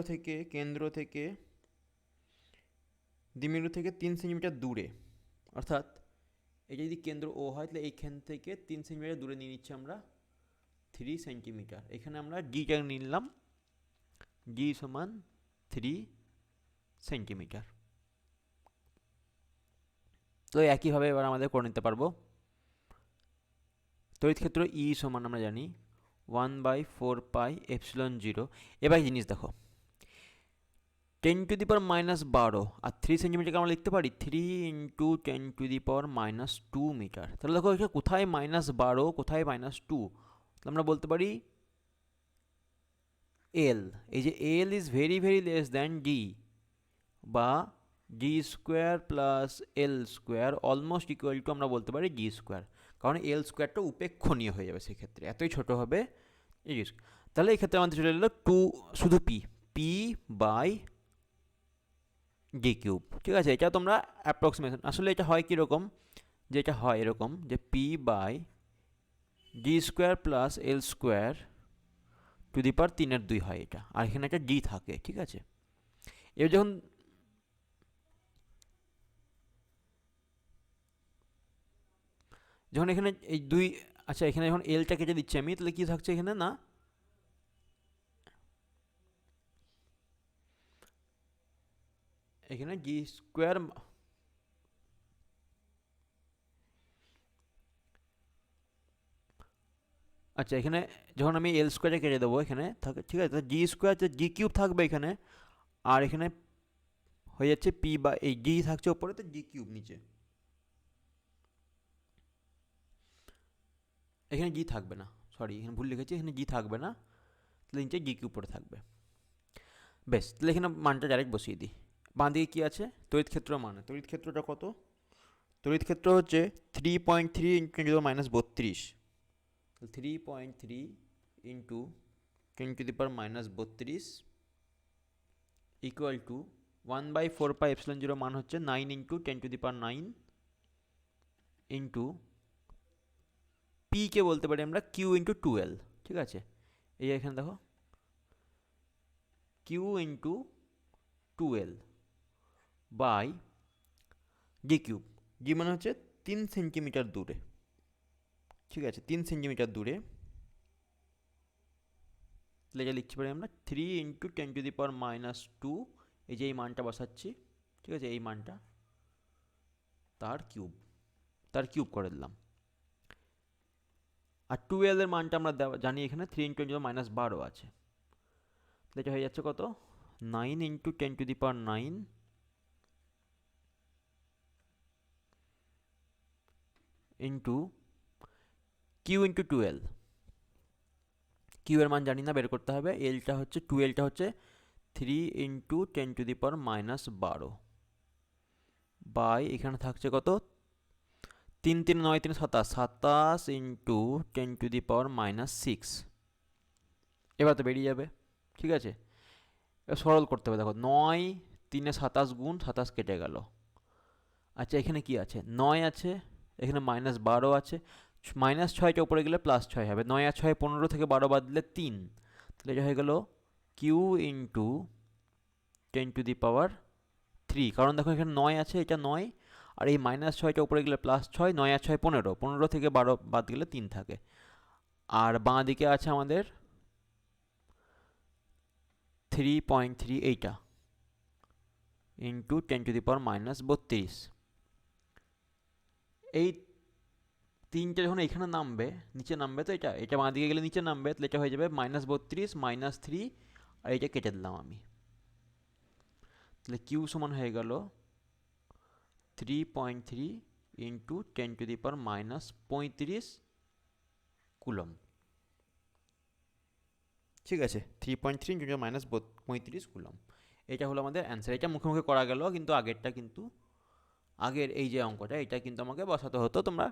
থেকে দ্বিমেরু থেকে 3 সেন্টিমিটার দূরে, অর্থাৎ এটা যদি কেন্দ্র ও হয়, তাহলে এইখান থেকে 3 সেন্টিমিটার দূরে নিয়ে নিচ্ছি আমরা 3 সেন্টিমিটার। এখানে আমরা ডিটা নিলাম, জি সমান 3 সেন্টিমিটার। তো একইভাবে এবার আমাদের করে নিতে পারবো। তড়িৎ ক্ষেত্র ই সমান আমরা জানি 1/4πε0। এবার জিনিস দেখো, 10⁻12 আর 3 সেন্টিমিটারকে আমরা লিখতে পারি 3 × 10⁻2 মিটার। তাহলে দেখো এটা কোথায় -12, কোথায় -2, আমরা বলতে পারি এল, এই যে L is very very less than D, বা g square plus L square almost equal to আমরা বলতে পারি জি স্কোয়ার, কারণ এল স্কোয়ারটা উপেক্ষণীয় হয়ে যাবে সেক্ষেত্রে, এতই ছোট হবে এই। তাহলে এই ক্ষেত্রে আমাদের চলে এলো 2, শুধু পি বাই ডি কিউব। ঠিক আছে, এটা তোমরা অ্যাপ্রক্সিমেশন, আসলে এটা হয় কীরকম, যে এটা হয় এরকম যে P by D square plus L square to the power 3/2 হয় এটা, আর এখানে একটা ডি থাকে। ঠিক আছে, এবার যখন এখানে এই দুই, আচ্ছা এখানে যখন এলটা কেটে দিচ্ছি আমি, তাহলে কী থাকছে এখানে, না এখানে জি স্কোয়ার, আচ্ছা এখানে যখন আমি এল স্কোয়ারে কেটে দেবো এখানে থাকে, ঠিক আছে, জি স্কোয়ার জি কিউব থাকবে এখানে, আর এখানে হয়ে যাচ্ছে পি বা এই জি থাকছে ওপরে, তো জি কিউব নিচে, এখানে জি থাকবে না, সরি এখানে ভুল লিখেছি, এখানে জি থাকবে না, তাহলে নিচে জি কিউব পরে থাকবে। বেশ, তাহলে এখানে মানটা ডাইরেক্ট বসিয়ে দিই। বাঁ দিকে কী আছে, তড়িৎ ক্ষেত্র মান, তড়িৎ ক্ষেত্রটা কত, তড়িৎ ক্ষেত্র হচ্ছে 3.3 × 10⁻32, 3.3 ইন্টু 10⁻32 ইকুয়াল টু 1/4πε0, মান হচ্ছে 9 × 10⁹ ইন্টু পি কে বলতে পারি আমরা কিউ ইন্টু 2L। ঠিক আছে, এই এখানে দেখো Q into 2L by D cube, G মানে হচ্ছে 3 সেন্টিমিটার দূরে। ঠিক আছে, 3 সেন্টিমিটার দূরে, তাহলে এটা লিখতে পারি আমরা 3 × 10⁻², এই যে এই মানটা বসাচ্ছি। ঠিক আছে, এই মানটা তার কিউব করে দিলাম, আর 2L এর মানটা আমরা জানি এখানে 3 × 10⁻12 আছে, তাহলে এটা হয়ে যাচ্ছে কত, 9 × 10⁹ into Q into 2L। Q এর মান জানি না, বের করতে হবে। এলটা হচ্ছে 2Lটা হচ্ছে 3 × 10⁻12 বাই এখানে থাকছে কত, 3 3 9 3 27, 27 ইন্টু 10⁻6। এবার তো বেরিয়ে যাবে। ঠিক আছে, এবার সরল করতে হবে, দেখো 9 3 27 গুণ 27 কেটে গেল। আচ্ছা এখানে কি আছে, 9 আছে, এখানে -12 আছে, মাইনাস ছয়টা উপরে গেলে প্লাস ছয় হবে, 9 আর 6 15 থেকে 12 বাদ দিলে 3, তাহলে এটা হয়ে গেল কিউ ইন্টু 10⁻³ কারণ দেখো এখানে 9 আছে, এটা 9 আর এই মাইনাস ছয়টা উপরে গেলে প্লাস 6, 9 আর 6 15, 15 থেকে 12 বাদ গেলে 3 থাকে। আর বাঁ দিকে আছে আমাদের 3.3 এইটা ইন্টু 10⁻³ এই তিনটে যখন এখানে নামবে, নিচে নামবে, তো এটা এটা বাঁ দিকে গেলে নিচে নামবে, তাহলে এটা হয়ে যাবে -32 -3, আর এটা কেটে দিলাম আমি, তাহলে কিউ সমান হয়ে গেল 3.3 ইন্টু 10⁻³ কুলম। ঠিক আছে, 3.3 ইন্টু -35 কুলম, এটা হলো আমাদের অ্যান্সার। এটা মুখে মুখে করা গেল, কিন্তু আগেরটা কিন্তু আগের এই যে অঙ্কটা এটা কিন্তু আমাকে বসাতে হতো, তোমরা